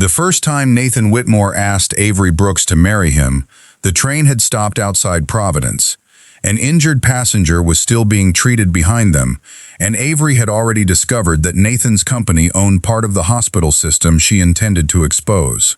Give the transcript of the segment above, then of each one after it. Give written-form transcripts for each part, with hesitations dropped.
The first time Nathan Whitmore asked Avery Brooks to marry him, the train had stopped outside Providence. An injured passenger was still being treated behind them, and Avery had already discovered that Nathan's company owned part of the hospital system she intended to expose.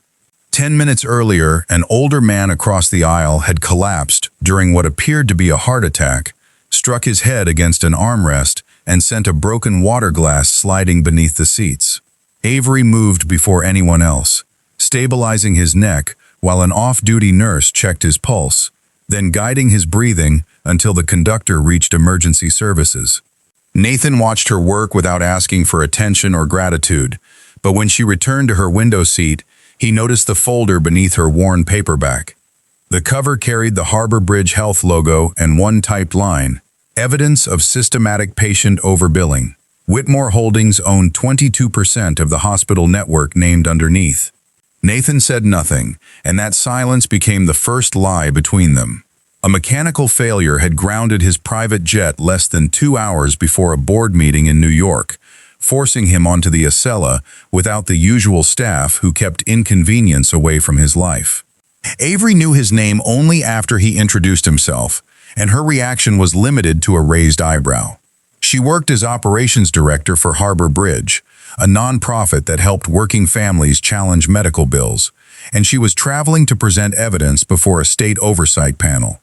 10 minutes earlier, an older man across the aisle had collapsed during what appeared to be a heart attack, struck his head against an armrest, and sent a broken water glass sliding beneath the seats. Avery moved before anyone else, stabilizing his neck while an off-duty nurse checked his pulse, then guiding his breathing until the conductor reached emergency services. Nathan watched her work without asking for attention or gratitude, but when she returned to her window seat, he noticed the folder beneath her worn paperback. The cover carried the Harbor Bridge Health logo and one typed line, "Evidence of systematic patient overbilling. Whitmore Holdings owned 22% of the hospital network named underneath." Nathan said nothing, and that silence became the first lie between them. A mechanical failure had grounded his private jet less than 2 hours before a board meeting in New York, forcing him onto the Acela without the usual staff who kept inconvenience away from his life. Avery knew his name only after he introduced himself, and her reaction was limited to a raised eyebrow. She worked as operations director for Harbor Bridge, a nonprofit that helped working families challenge medical bills, and she was traveling to present evidence before a state oversight panel.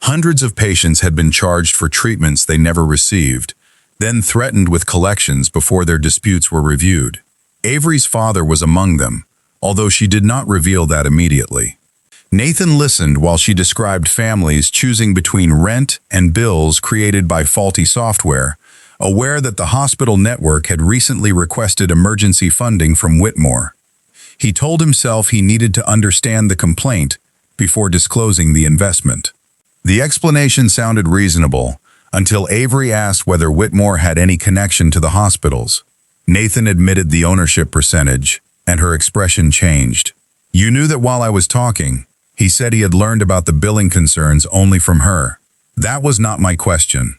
Hundreds of patients had been charged for treatments they never received, then threatened with collections before their disputes were reviewed. Avery's father was among them, although she did not reveal that immediately. Nathan listened while she described families choosing between rent and bills created by faulty software, aware that the hospital network had recently requested emergency funding from Whitmore. He told himself he needed to understand the complaint before disclosing the investment. The explanation sounded reasonable until Avery asked whether Whitmore had any connection to the hospitals. Nathan admitted the ownership percentage, and her expression changed. "You knew that while I was talking." He said he had learned about the billing concerns only from her. "That was not my question."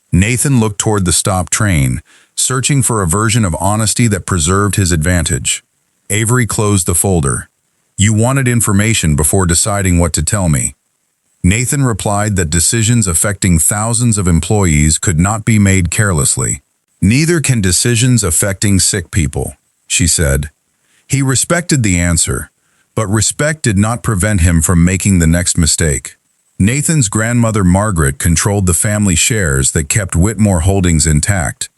Nathan looked toward the stopped train, searching for a version of honesty that preserved his advantage. Avery closed the folder. "You wanted information before deciding what to tell me." Nathan replied that decisions affecting thousands of employees could not be made carelessly. "Neither can decisions affecting sick people," she said. He respected the answer, but respect did not prevent him from making the next mistake. Nathan's grandmother Margaret controlled the family shares that kept Whitmore Holdings intact,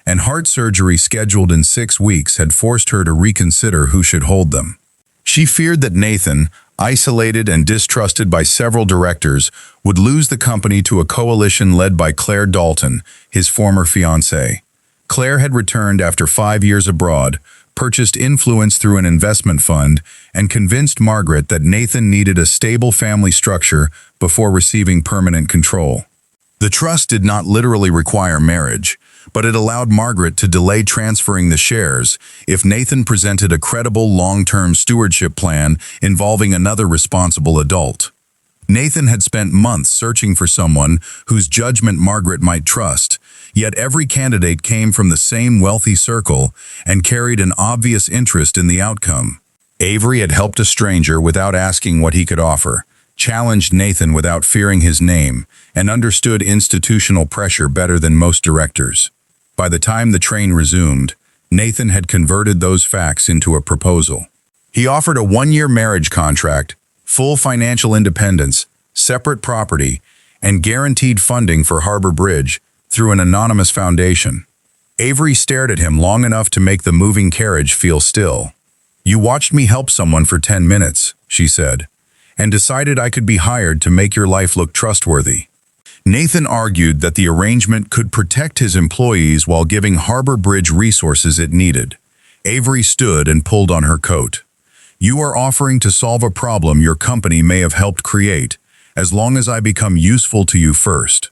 and heart surgery scheduled in 6 weeks had forced her to reconsider who should hold them. She feared that Nathan, isolated and distrusted by several directors, would lose the company to a coalition led by Claire Dalton, his former fiancée. Claire had returned after 5 years abroad, purchased influence through an investment fund, and convinced Margaret that Nathan needed a stable family structure before receiving permanent control. The trust did not literally require marriage, but it allowed Margaret to delay transferring the shares if Nathan presented a credible long-term stewardship plan involving another responsible adult. Nathan had spent months searching for someone whose judgment Margaret might trust, yet every candidate came from the same wealthy circle and carried an obvious interest in the outcome. Avery had helped a stranger without asking what he could offer, challenged Nathan without fearing his name, and understood institutional pressure better than most directors. By the time the train resumed, Nathan had converted those facts into a proposal. He offered a 1-year marriage contract, full financial independence, separate property, and guaranteed funding for Harbor Bridge through an anonymous foundation. Avery stared at him long enough to make the moving carriage feel still. "You watched me help someone for 10 minutes, she said, "and decided I could be hired to make your life look trustworthy." Nathan argued that the arrangement could protect his employees while giving Harbor Bridge resources it needed. Avery stood and pulled on her coat. "You are offering to solve a problem your company may have helped create, as long as I become useful to you first."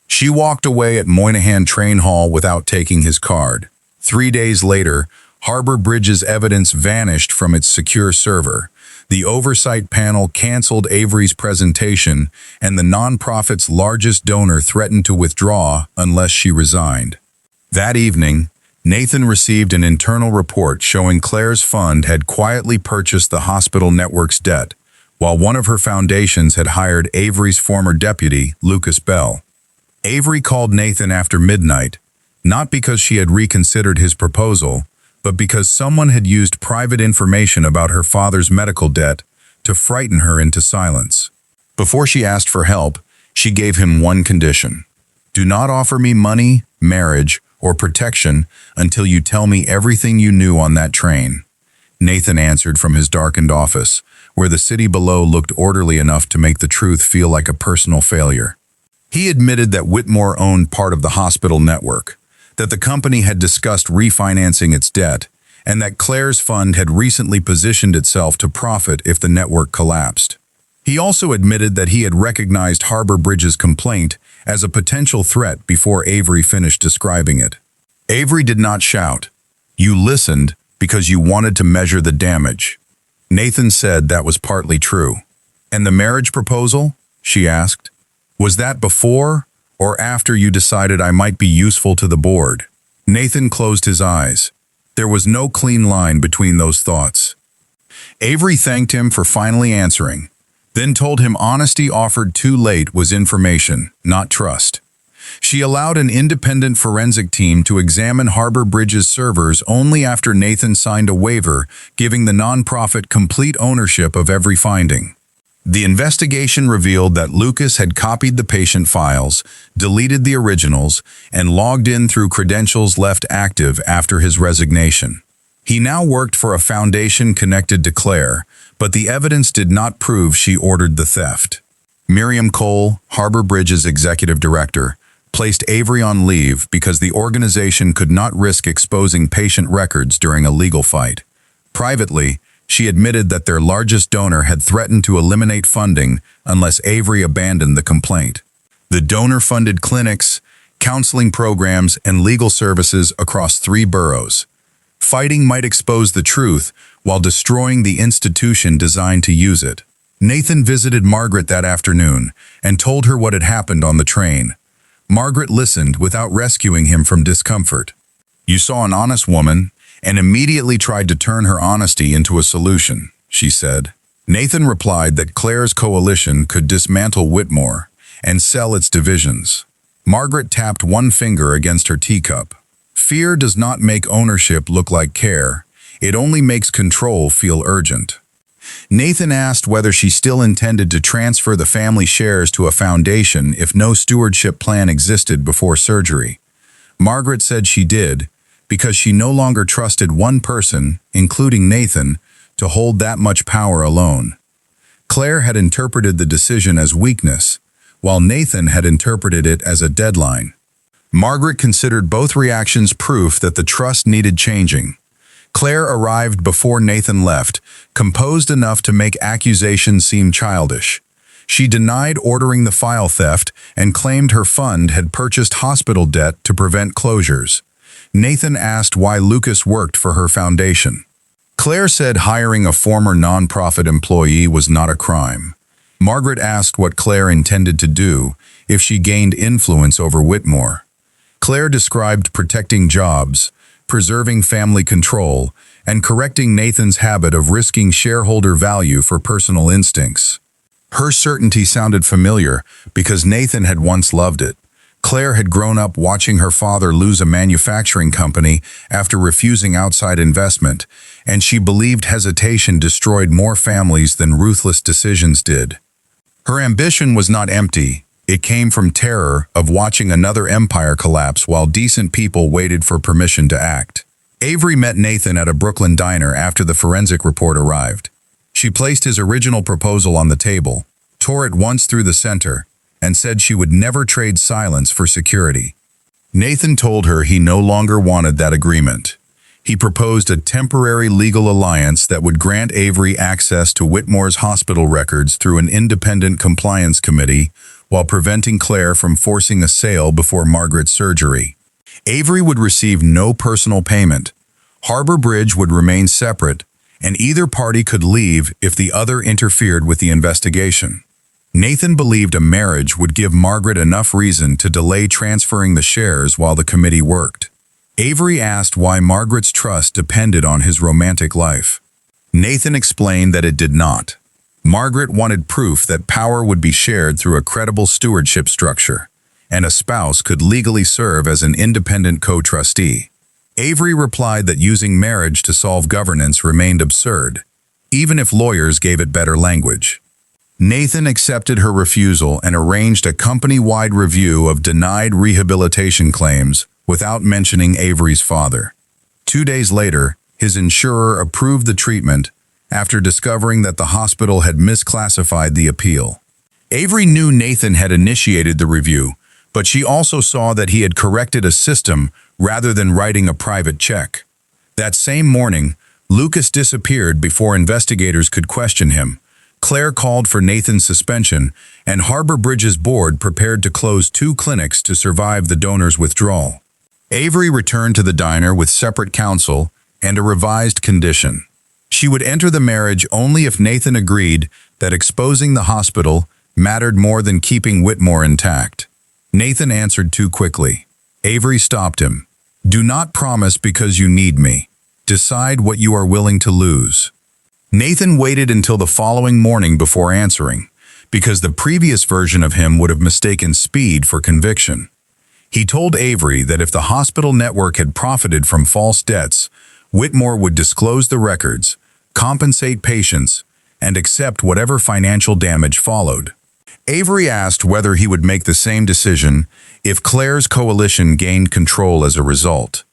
She walked away at Moynihan Train Hall without taking his card. 3 days later, Harbor Bridge's evidence vanished from its secure server. The oversight panel canceled Avery's presentation, and the nonprofit's largest donor threatened to withdraw unless she resigned. That evening, Nathan received an internal report showing Claire's fund had quietly purchased the hospital network's debt, while one of her foundations had hired Avery's former deputy, Lucas Bell. Avery called Nathan after midnight, not because she had reconsidered his proposal, but because someone had used private information about her father's medical debt to frighten her into silence. Before she asked for help, she gave him one condition. Do not offer me money, marriage, or protection until you tell me everything you knew on that train. Nathan answered from his darkened office, where the city below looked orderly enough to make the truth feel like a personal failure. He admitted that Whitmore owned part of the hospital network, that the company had discussed refinancing its debt, and that Claire's fund had recently positioned itself to profit if the network collapsed. He also admitted that he had recognized Harbor Bridge's complaint as a potential threat before Avery finished describing it. Avery did not shout. You listened because you wanted to measure the damage. Nathan said that was partly true. And the marriage proposal? She asked. Was that before or after you decided I might be useful to the board? Nathan closed his eyes. There was no clean line between those thoughts. Avery thanked him for finally answering, then told him honesty offered too late was information, not trust. She allowed an independent forensic team to examine Harbor Bridge's servers only after Nathan signed a waiver giving the nonprofit complete ownership of every finding. The investigation revealed that Lucas had copied the patient files, deleted the originals, and logged in through credentials left active after his resignation. He now worked for a foundation connected to Claire, but the evidence did not prove she ordered the theft. Miriam Cole, Harbor Bridge's executive director, placed Avery on leave because the organization could not risk exposing patient records during a legal fight. Privately, she admitted that their largest donor had threatened to eliminate funding unless Avery abandoned the complaint. The donor funded clinics, counseling programs, and legal services across 3 boroughs. Fighting might expose the truth while destroying the institution designed to use it. Nathan visited Margaret that afternoon and told her what had happened on the train. Margaret listened without rescuing him from discomfort. You saw an honest woman and immediately tried to turn her honesty into a solution, she said. Nathan replied that Claire's coalition could dismantle Whitmore and sell its divisions. Margaret tapped one finger against her teacup. Fear does not make ownership look like care. It only makes control feel urgent. Nathan asked whether she still intended to transfer the family shares to a foundation if no stewardship plan existed before surgery. Margaret said she did, because she no longer trusted one person, including Nathan, to hold that much power alone. Claire had interpreted the decision as weakness, while Nathan had interpreted it as a deadline. Margaret considered both reactions proof that the trust needed changing. Claire arrived before Nathan left, composed enough to make accusations seem childish. She denied ordering the file theft and claimed her fund had purchased hospital debt to prevent closures. Nathan asked why Lucas worked for her foundation. Claire said hiring a former nonprofit employee was not a crime. Margaret asked what Claire intended to do if she gained influence over Whitmore. Claire described protecting jobs, preserving family control, and correcting Nathan's habit of risking shareholder value for personal instincts. Her certainty sounded familiar because Nathan had once loved it. Claire had grown up watching her father lose a manufacturing company after refusing outside investment, and she believed hesitation destroyed more families than ruthless decisions did. Her ambition was not empty. It came from terror of watching another empire collapse while decent people waited for permission to act. Avery met Nathan at a Brooklyn diner after the forensic report arrived. She placed his original proposal on the table, tore it once through the center, and said she would never trade silence for security. Nathan told her he no longer wanted that agreement. He proposed a temporary legal alliance that would grant Avery access to Whitmore's hospital records through an independent compliance committee while preventing Claire from forcing a sale before Margaret's surgery. Avery would receive no personal payment. Harbor Bridge would remain separate, and either party could leave if the other interfered with the investigation. Nathan believed a marriage would give Margaret enough reason to delay transferring the shares while the committee worked. Avery asked why Margaret's trust depended on his romantic life. Nathan explained that it did not. Margaret wanted proof that power would be shared through a credible stewardship structure, and a spouse could legally serve as an independent co-trustee. Avery replied that using marriage to solve governance remained absurd, even if lawyers gave it better language. Nathan accepted her refusal and arranged a company-wide review of denied rehabilitation claims without mentioning Avery's father. 2 days later, his insurer approved the treatment after discovering that the hospital had misclassified the appeal. Avery knew Nathan had initiated the review, but she also saw that he had corrected a system rather than writing a private check. That same morning, Lucas disappeared before investigators could question him. Claire called for Nathan's suspension, and Harbor Bridge's board prepared to close 2 clinics to survive the donor's withdrawal. Avery returned to the diner with separate counsel and a revised condition. She would enter the marriage only if Nathan agreed that exposing the hospital mattered more than keeping Whitmore intact. Nathan answered too quickly. Avery stopped him. "Do not promise because you need me. Decide what you are willing to lose." Nathan waited until the following morning before answering, because the previous version of him would have mistaken speed for conviction. He told Avery that if the hospital network had profited from false debts, Whitmore would disclose the records, compensate patients, and accept whatever financial damage followed. Avery asked whether he would make the same decision if Claire's coalition gained control as a result.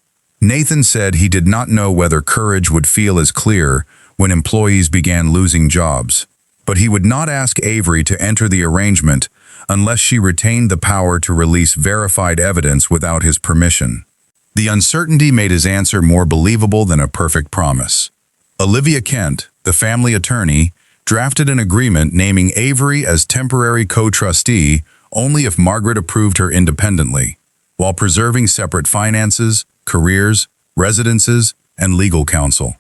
Nathan said he did not know whether courage would feel as clear when employees began losing jobs, but he would not ask Avery to enter the arrangement unless she retained the power to release verified evidence without his permission. The uncertainty made his answer more believable than a perfect promise. Olivia Kent, the family attorney, drafted an agreement naming Avery as temporary co-trustee only if Margaret approved her independently, while preserving separate finances, careers, residences, and legal counsel.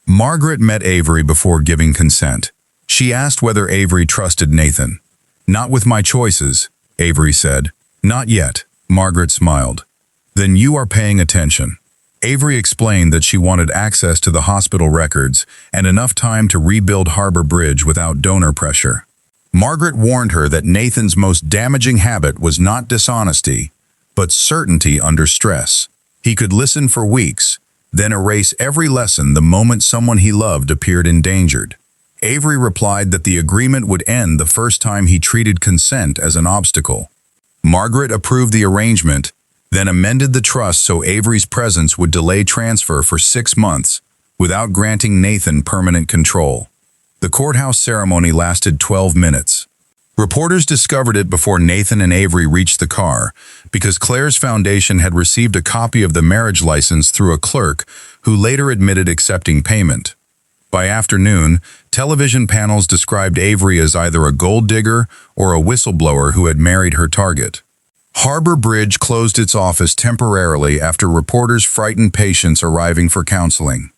Margaret met Avery before giving consent. She asked whether Avery trusted Nathan. "Not with my choices," Avery said. "Not yet," Margaret smiled. "Then you are paying attention." Avery explained that she wanted access to the hospital records and enough time to rebuild Harbor Bridge without donor pressure. Margaret warned her that Nathan's most damaging habit was not dishonesty, but certainty under stress. He could listen for weeks, then erase every lesson the moment someone he loved appeared endangered. Avery replied that the agreement would end the first time he treated consent as an obstacle. Margaret approved the arrangement, then amended the trust so Avery's presence would delay transfer for 6 months without granting Nathan permanent control. The courthouse ceremony lasted 12 minutes. Reporters discovered it before Nathan and Avery reached the car, because Claire's foundation had received a copy of the marriage license through a clerk who later admitted accepting payment. By afternoon, television panels described Avery as either a gold digger or a whistleblower who had married her target. Harbor Bridge closed its office temporarily after reporters frightened patients arriving for counseling.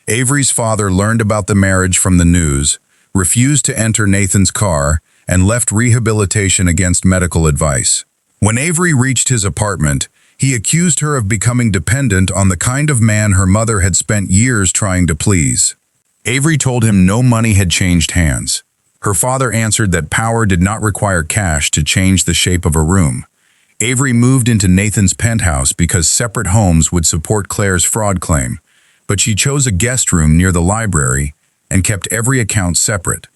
Avery's father learned about the marriage from the news, refused to enter Nathan's car, and left rehabilitation against medical advice. When Avery reached his apartment, he accused her of becoming dependent on the kind of man her mother had spent years trying to please. Avery told him no money had changed hands. Her father answered that power did not require cash to change the shape of a room. Avery moved into Nathan's penthouse because separate homes would support Claire's fraud claim, but she chose a guest room near the library and kept every account separate.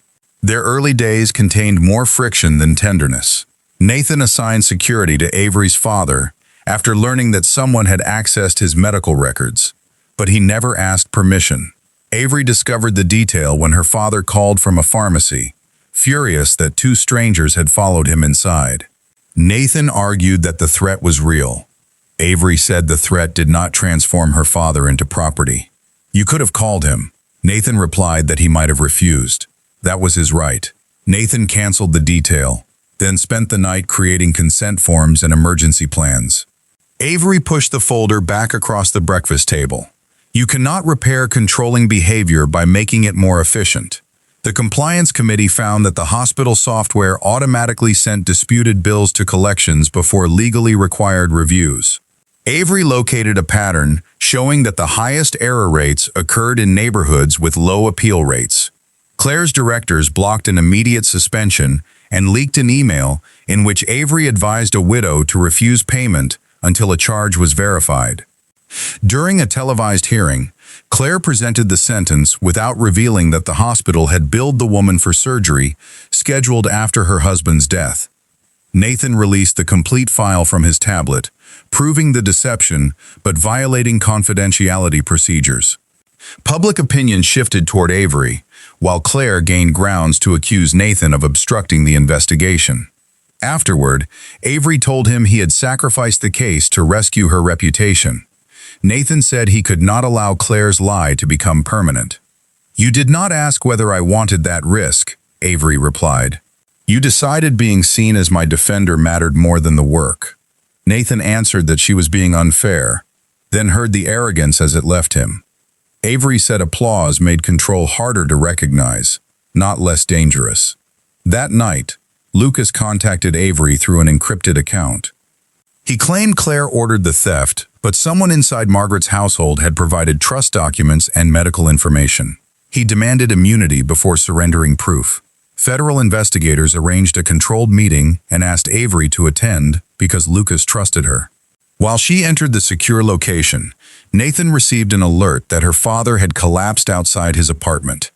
Their early days contained more friction than tenderness. Nathan assigned security to Avery's father after learning that someone had accessed his medical records, but he never asked permission. Avery discovered the detail when her father called from a pharmacy, furious that 2 strangers had followed him inside. Nathan argued that the threat was real. Avery said the threat did not transform her father into property. "You could have called him." Nathan replied that he might have refused. That was his right. Nathan canceled the detail, then spent the night creating consent forms and emergency plans. Avery pushed the folder back across the breakfast table. "You cannot repair controlling behavior by making it more efficient." The compliance committee found that the hospital software automatically sent disputed bills to collections before legally required reviews. Avery located a pattern showing that the highest error rates occurred in neighborhoods with low appeal rates. Claire's directors blocked an immediate suspension and leaked an email in which Avery advised a widow to refuse payment until a charge was verified. During a televised hearing, Claire presented the sentence without revealing that the hospital had billed the woman for surgery scheduled after her husband's death. Nathan released the complete file from his tablet, proving the deception but violating confidentiality procedures. Public opinion shifted toward Avery, while Claire gained grounds to accuse Nathan of obstructing the investigation. Afterward, Avery told him he had sacrificed the case to rescue her reputation. Nathan said he could not allow Claire's lie to become permanent. "You did not ask whether I wanted that risk," Avery replied. "You decided being seen as my defender mattered more than the work." Nathan answered that she was being unfair, then heard the arrogance as it left him. Avery said applause made control harder to recognize, not less dangerous. That night, Lucas contacted Avery through an encrypted account. He claimed Claire ordered the theft, but someone inside Margaret's household had provided trust documents and medical information. He demanded immunity before surrendering proof. Federal investigators arranged a controlled meeting and asked Avery to attend because Lucas trusted her. While she entered the secure location, Nathan received an alert that her father had collapsed outside his apartment.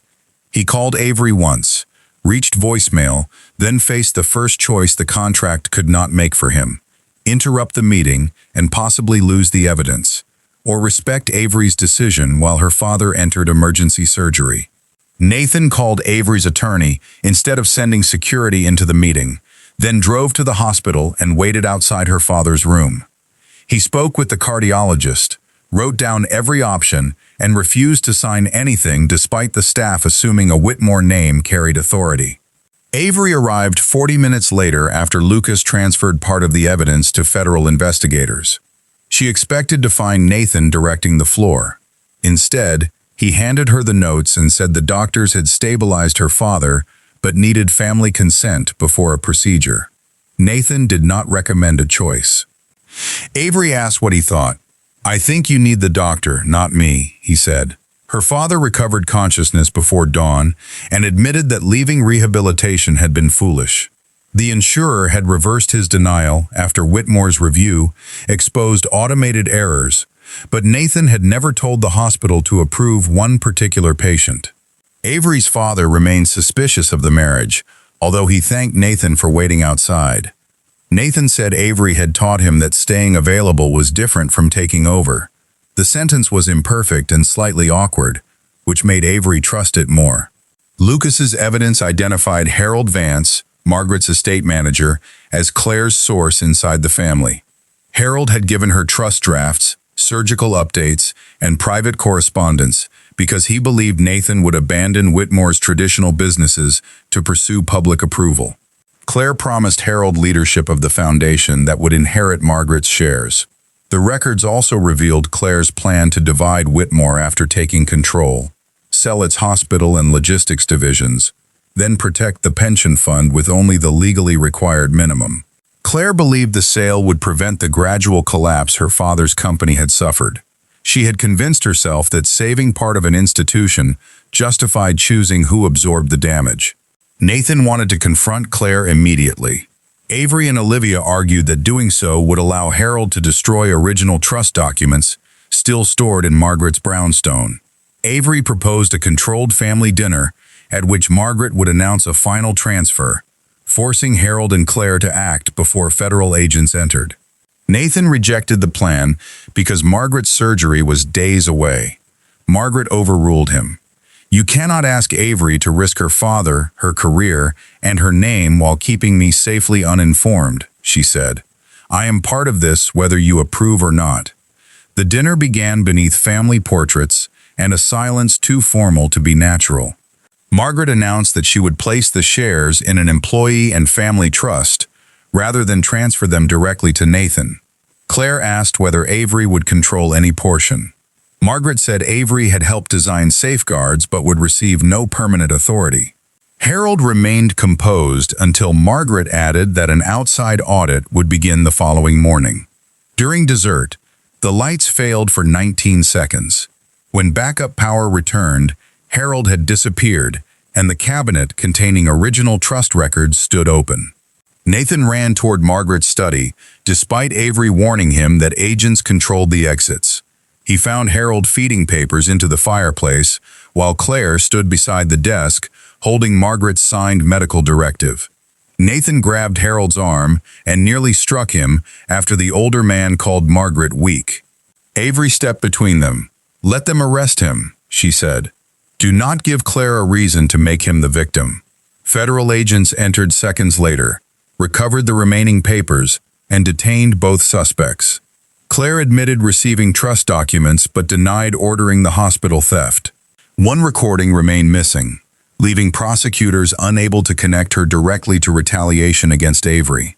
He called Avery once, reached voicemail, then faced the first choice the contract could not make for him: interrupt the meeting and possibly lose the evidence, or respect Avery's decision while her father entered emergency surgery. Nathan called Avery's attorney instead of sending security into the meeting, then drove to the hospital and waited outside her father's room. He spoke with the cardiologist, wrote down every option, and refused to sign anything despite the staff assuming a Whitmore name carried authority. Avery arrived 40 minutes later after Lucas transferred part of the evidence to federal investigators. She expected to find Nathan directing the floor. Instead, he handed her the notes and said the doctors had stabilized her father but needed family consent before a procedure. Nathan did not recommend a choice. Avery asked what he thought. "I think you need the doctor, not me," he said. Her father recovered consciousness before dawn and admitted that leaving rehabilitation had been foolish. The insurer had reversed his denial after Whitmore's review exposed automated errors, but Nathan had never told the hospital to approve one particular patient. Avery's father remained suspicious of the marriage, although he thanked Nathan for waiting outside. Nathan said Avery had taught him that staying available was different from taking over. The sentence was imperfect and slightly awkward, which made Avery trust it more. Lucas's evidence identified Harold Vance, Margaret's estate manager, as Claire's source inside the family. Harold had given her trust drafts, surgical updates, and private correspondence because he believed Nathan would abandon Whitmore's traditional businesses to pursue public approval. Claire promised Harold leadership of the foundation that would inherit Margaret's shares. The records also revealed Claire's plan to divide Whitmore after taking control, sell its hospital and logistics divisions, then protect the pension fund with only the legally required minimum. Claire believed the sale would prevent the gradual collapse her father's company had suffered. She had convinced herself that saving part of an institution justified choosing who absorbed the damage. Nathan wanted to confront Claire immediately. Avery and Olivia argued that doing so would allow Harold to destroy original trust documents still stored in Margaret's brownstone. Avery proposed a controlled family dinner at which Margaret would announce a final transfer, forcing Harold and Claire to act before federal agents entered. Nathan rejected the plan because Margaret's surgery was days away. Margaret overruled him. "You cannot ask Avery to risk her father, her career, and her name while keeping me safely uninformed," she said. "I am part of this whether you approve or not." The dinner began beneath family portraits and a silence too formal to be natural. Margaret announced that she would place the shares in an employee and family trust rather than transfer them directly to Nathan. Claire asked whether Avery would control any portion. Margaret said Avery had helped design safeguards but would receive no permanent authority. Harold remained composed until Margaret added that an outside audit would begin the following morning. During dessert, The lights failed for 19 seconds. When backup power returned, Harold had disappeared, and the cabinet containing original trust records stood open. Nathan ran toward Margaret's study, despite Avery warning him that agents controlled the exits. He found Harold feeding papers into the fireplace, while Claire stood beside the desk, holding Margaret's signed medical directive. Nathan grabbed Harold's arm and nearly struck him after the older man called Margaret weak. Avery stepped between them. "Let them arrest him," she said. "Do not give Claire a reason to make him the victim." Federal agents entered seconds later, recovered the remaining papers, and detained both suspects. Claire admitted receiving trust documents but denied ordering the hospital theft. One recording remained missing, leaving prosecutors unable to connect her directly to retaliation against Avery.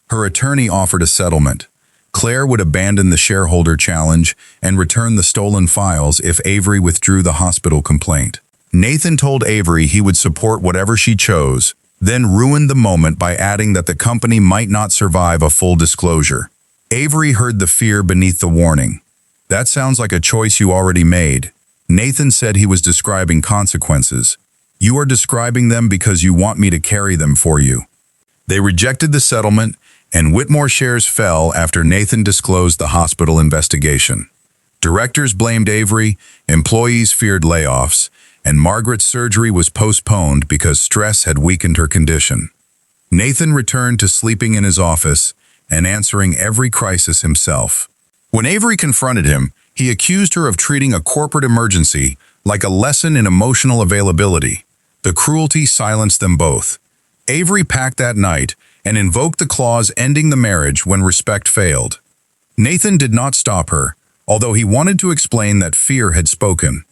Her attorney offered a settlement. Claire would abandon the shareholder challenge and return the stolen files if Avery withdrew the hospital complaint. Nathan told Avery he would support whatever she chose, then ruined the moment by adding that the company might not survive a full disclosure. Avery heard the fear beneath the warning. "That sounds like a choice you already made." Nathan said he was describing consequences. "You are describing them because you want me to carry them for you." They rejected the settlement, and Whitmore shares fell after Nathan disclosed the hospital investigation. Directors blamed Avery, employees feared layoffs, and Margaret's surgery was postponed because stress had weakened her condition. Nathan returned to sleeping in his office and answering every crisis himself. When Avery confronted him, he accused her of treating a corporate emergency like a lesson in emotional availability. The cruelty silenced them both. Avery packed that night and invoked the clause ending the marriage when respect failed. Nathan did not stop her, although he wanted to explain that fear had spoken.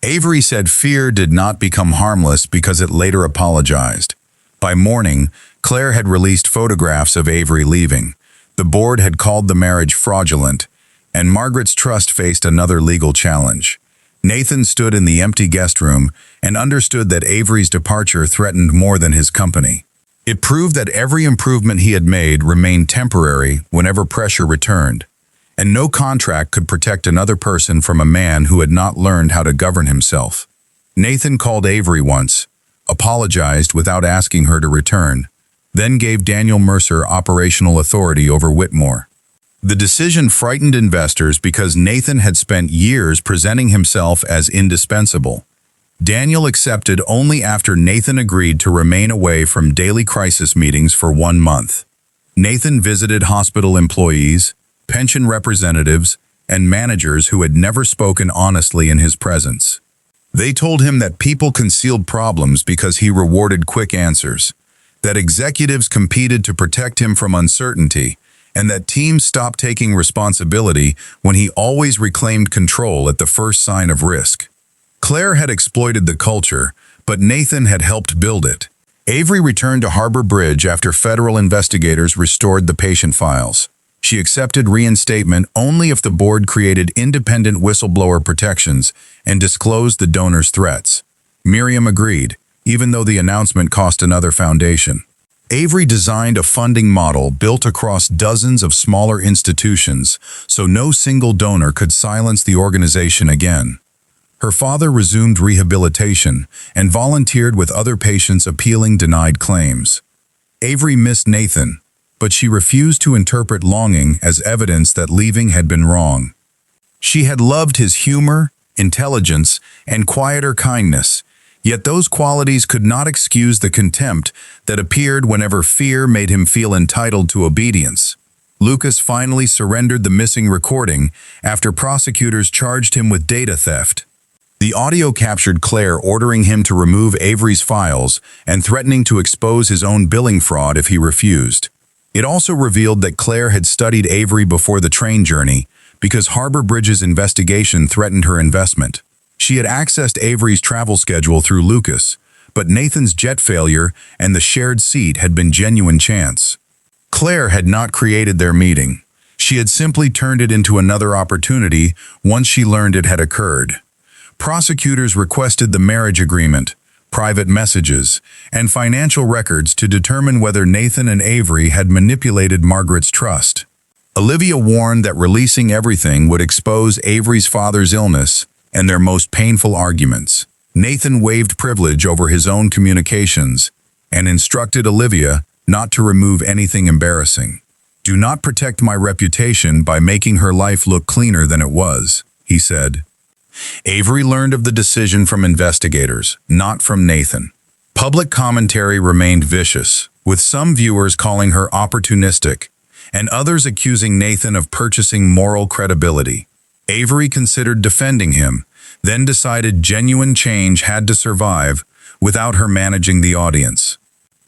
Avery said fear did not become harmless because it later apologized. By morning, Claire had released photographs of Avery leaving. The board had called the marriage fraudulent, and Margaret's trust faced another legal challenge. Nathan stood in the empty guest room and understood that Avery's departure threatened more than his company. It proved that every improvement he had made remained temporary whenever pressure returned, and no contract could protect another person from a man who had not learned how to govern himself. Nathan called Avery once, apologized without asking her to return, then gave Daniel Mercer operational authority over Whitmore. The decision frightened investors because Nathan had spent years presenting himself as indispensable. Daniel accepted only after Nathan agreed to remain away from daily crisis meetings for 1 month. Nathan visited hospital employees, pension representatives, and managers who had never spoken honestly in his presence. They told him that people concealed problems because he rewarded quick answers, that executives competed to protect him from uncertainty, and that teams stopped taking responsibility when he always reclaimed control at the first sign of risk. Claire had exploited the culture, but Nathan had helped build it. Avery returned to Harbor Bridge after federal investigators restored the patient files. She accepted reinstatement only if the board created independent whistleblower protections and disclosed the donor's threats. Miriam agreed, even though the announcement cost another foundation. Avery designed a funding model built across dozens of smaller institutions so no single donor could silence the organization again. Her father resumed rehabilitation and volunteered with other patients appealing denied claims. Avery missed Nathan, but she refused to interpret longing as evidence that leaving had been wrong. She had loved his humor, intelligence, and quieter kindness, yet those qualities could not excuse the contempt that appeared whenever fear made him feel entitled to obedience. Lucas finally surrendered the missing recording after prosecutors charged him with data theft. The audio captured Claire ordering him to remove Avery's files and threatening to expose his own billing fraud if he refused. It also revealed that Claire had studied Avery before the train journey because Harbor Bridge's investigation threatened her investment. She had accessed Avery's travel schedule through Lucas, but Nathan's jet failure and the shared seat had been genuine chance. Claire had not created their meeting. She had simply turned it into another opportunity once she learned it had occurred. Prosecutors requested the marriage agreement, private messages, and financial records to determine whether Nathan and Avery had manipulated Margaret's trust. Olivia warned that releasing everything would expose Avery's father's illness and their most painful arguments. Nathan waived privilege over his own communications and instructed Olivia not to remove anything embarrassing. "Do not protect my reputation by making her life look cleaner than it was," he said. Avery learned of the decision from investigators, not from Nathan. Public commentary remained vicious, with some viewers calling her opportunistic and others accusing Nathan of purchasing moral credibility. Avery considered defending him, then decided genuine change had to survive without her managing the audience.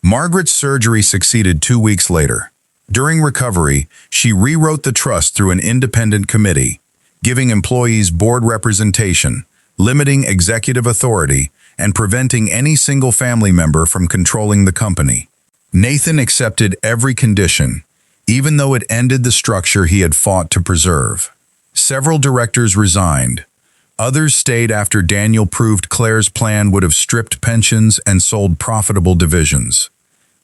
Margaret's surgery succeeded 2 weeks later. During recovery, she rewrote the trust through an independent committee, giving employees board representation, limiting executive authority, and preventing any single family member from controlling the company. Nathan accepted every condition, even though it ended the structure he had fought to preserve. Several directors resigned. Others stayed after Daniel proved Claire's plan would have stripped pensions and sold profitable divisions.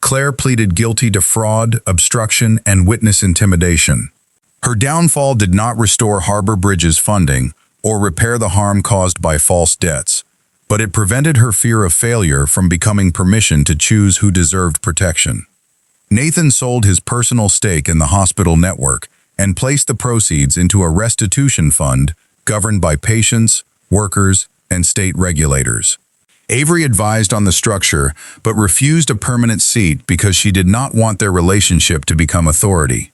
Claire pleaded guilty to fraud, obstruction, and witness intimidation. Her downfall did not restore Harbor Bridge's funding or repair the harm caused by false debts, but it prevented her fear of failure from becoming permission to choose who deserved protection. Nathan sold his personal stake in the hospital network and placed the proceeds into a restitution fund governed by patients, workers, and state regulators. Avery advised on the structure but refused a permanent seat because she did not want their relationship to become authority.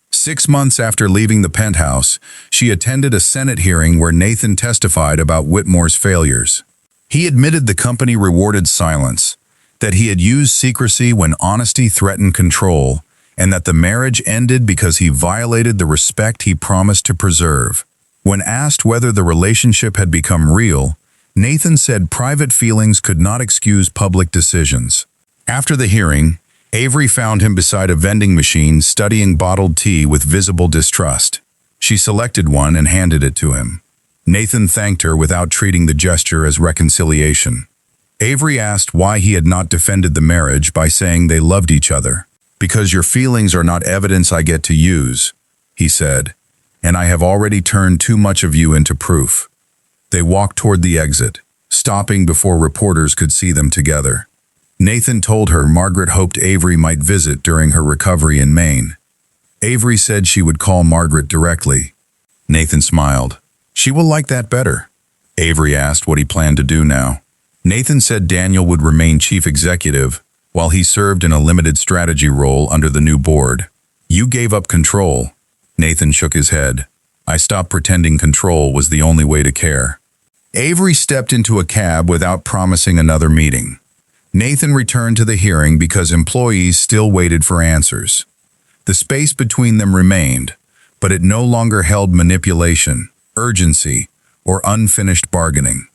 6 months after leaving the penthouse, she attended a Senate hearing where Nathan testified about Whitmore's failures. He admitted the company rewarded silence, that he had used secrecy when honesty threatened control, and that the marriage ended because he violated the respect he promised to preserve. When asked whether the relationship had become real, Nathan said private feelings could not excuse public decisions. After the hearing, Avery found him beside a vending machine studying bottled tea with visible distrust. She selected one and handed it to him. Nathan thanked her without treating the gesture as reconciliation. Avery asked why he had not defended the marriage by saying they loved each other. "Because your feelings are not evidence I get to use," he said, "and I have already turned too much of you into proof." They walked toward the exit, stopping before reporters could see them together. Nathan told her Margaret hoped Avery might visit during her recovery in Maine. Avery said she would call Margaret directly. Nathan smiled. "She will like that better." Avery asked what he planned to do now. Nathan said Daniel would remain chief executive while he served in a limited strategy role under the new board. "You gave up control." Nathan shook his head. "I stopped pretending control was the only way to care." Avery stepped into a cab without promising another meeting. Nathan returned to the hearing because employees still waited for answers. The space between them remained, but it no longer held manipulation, urgency, or unfinished bargaining.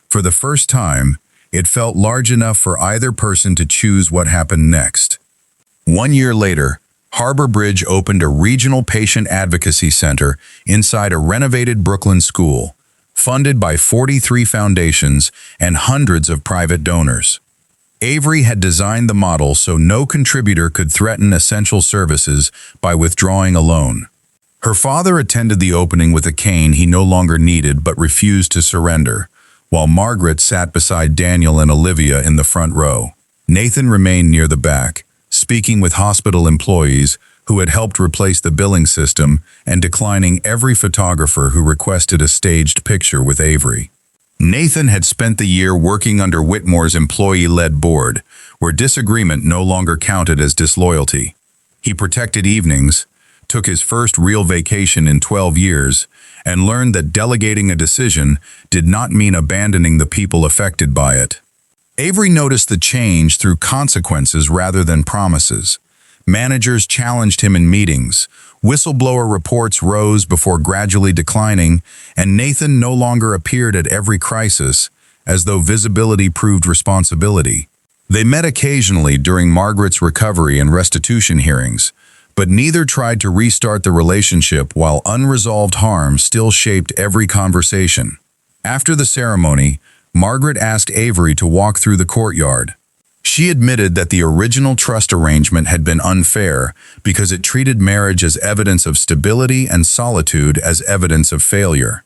For the first time, it felt large enough for either person to choose what happened next. 1 year later, Harbor Bridge opened a regional patient advocacy center inside a renovated Brooklyn school, funded by 43 foundations and hundreds of private donors. Avery had designed the model so no contributor could threaten essential services by withdrawing a loan. Her father attended the opening with a cane he no longer needed but refused to surrender, while Margaret sat beside Daniel and Olivia in the front row. Nathan remained near the back, speaking with hospital employees who had helped replace the billing system and declining every photographer who requested a staged picture with Avery. Nathan had spent the year working under Whitmore's employee-led board, where disagreement no longer counted as disloyalty. He protected evenings, took his first real vacation in 12 years, and learned that delegating a decision did not mean abandoning the people affected by it. Avery noticed the change through consequences rather than promises. Managers challenged him in meetings, whistleblower reports rose before gradually declining, and Nathan no longer appeared at every crisis, as though visibility proved responsibility. They met occasionally during Margaret's recovery and restitution hearings, but neither tried to restart the relationship while unresolved harm still shaped every conversation. After the ceremony, Margaret asked Avery to walk through the courtyard. She admitted that the original trust arrangement had been unfair because it treated marriage as evidence of stability and solitude as evidence of failure.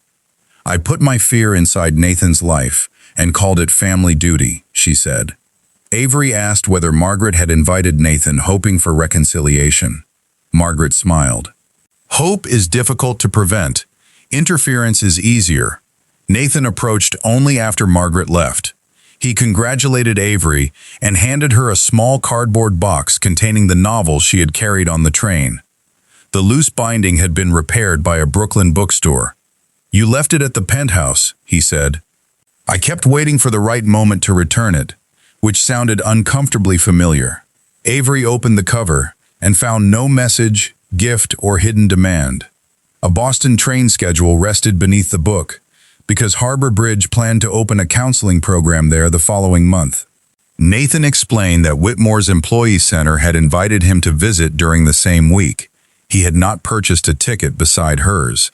"I put my fear inside Nathan's life and called it family duty," she said. Avery asked whether Margaret had invited Nathan, hoping for reconciliation. Margaret smiled. "Hope is difficult to prevent. Interference is easier." Nathan approached only after Margaret left. He congratulated Avery and handed her a small cardboard box containing the novel she had carried on the train. The loose binding had been repaired by a Brooklyn bookstore. "You left it at the penthouse," he said. "I kept waiting for the right moment to return it," which sounded uncomfortably familiar. Avery opened the cover and found no message, gift, or hidden demand. A Boston train schedule rested beneath the book, because Harbor Bridge planned to open a counseling program there the following month. Nathan explained that Whitmore's employee center had invited him to visit during the same week. He had not purchased a ticket beside hers.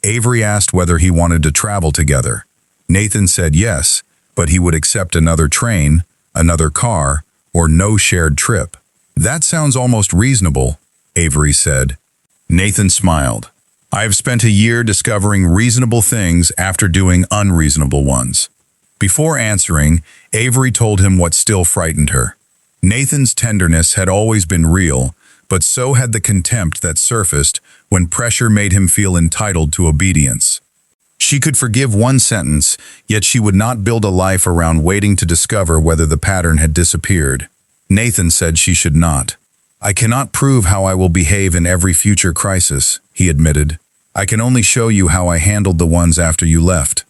Avery asked whether he wanted to travel together. Nathan said yes, but he would accept another train, another car, or no shared trip. "That sounds almost reasonable," Avery said. Nathan smiled. "I have spent a year discovering reasonable things after doing unreasonable ones." Before answering, Avery told him what still frightened her. Nathan's tenderness had always been real, but so had the contempt that surfaced when pressure made him feel entitled to obedience. She could forgive one sentence, yet she would not build a life around waiting to discover whether the pattern had disappeared. Nathan said she should not. "I cannot prove how I will behave in every future crisis," he admitted. "I can only show you how I handled the ones after you left."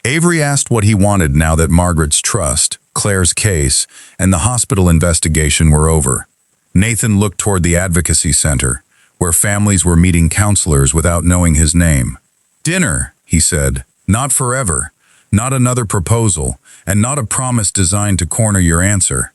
Avery asked what he wanted now that Margaret's trust, Claire's case, and the hospital investigation were over. Nathan looked toward the advocacy center, where families were meeting counselors without knowing his name. "Dinner," he said. "Not forever. Not another proposal, and not a promise designed to corner your answer.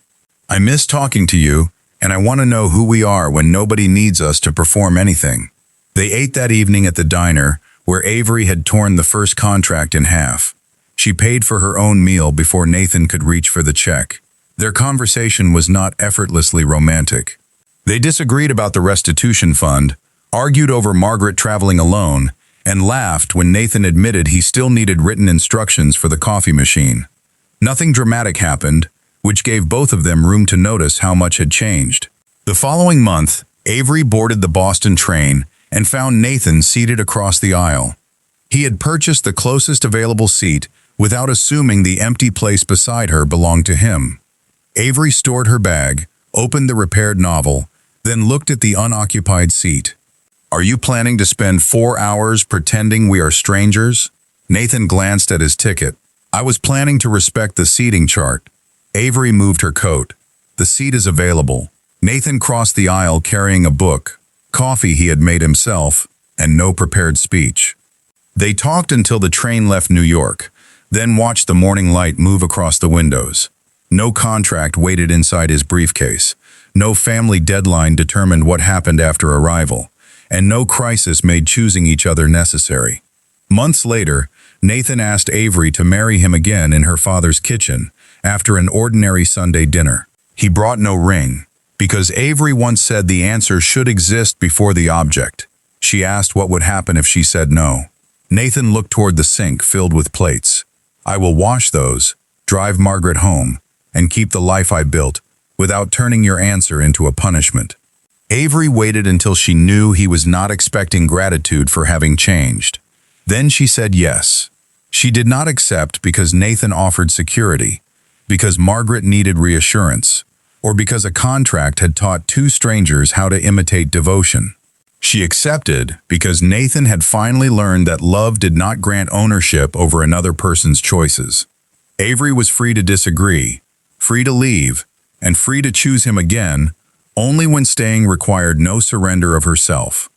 I miss talking to you, and I want to know who we are when nobody needs us to perform anything." They ate that evening at the diner, where Avery had torn the first contract in half. She paid for her own meal before Nathan could reach for the check. Their conversation was not effortlessly romantic. They disagreed about the restitution fund, argued over Margaret traveling alone, and laughed when Nathan admitted he still needed written instructions for the coffee machine. Nothing dramatic happened, which gave both of them room to notice how much had changed. The following month, Avery boarded the Boston train and found Nathan seated across the aisle. He had purchased the closest available seat without assuming the empty place beside her belonged to him. Avery stored her bag, opened the repaired novel, then looked at the unoccupied seat. "Are you planning to spend 4 hours pretending we are strangers?" Nathan glanced at his ticket. "I was planning to respect the seating chart." Avery moved her coat. "The seat is available." Nathan crossed the aisle carrying a book, coffee he had made himself, and no prepared speech. They talked until the train left New York, then watched the morning light move across the windows. No contract waited inside his briefcase. No family deadline determined what happened after arrival, and no crisis made choosing each other necessary. Months later, Nathan asked Avery to marry him again in her father's kitchen after an ordinary Sunday dinner. He brought no ring, because Avery once said the answer should exist before the object. She asked what would happen if she said no. Nathan looked toward the sink filled with plates. "I will wash those, drive Margaret home, and keep the life I built, without turning your answer into a punishment." Avery waited until she knew he was not expecting gratitude for having changed. Then she said yes. She did not accept because Nathan offered security, because Margaret needed reassurance, or because a contract had taught two strangers how to imitate devotion. She accepted because Nathan had finally learned that love did not grant ownership over another person's choices. Avery was free to disagree, free to leave, and free to choose him again, only when staying required no surrender of herself.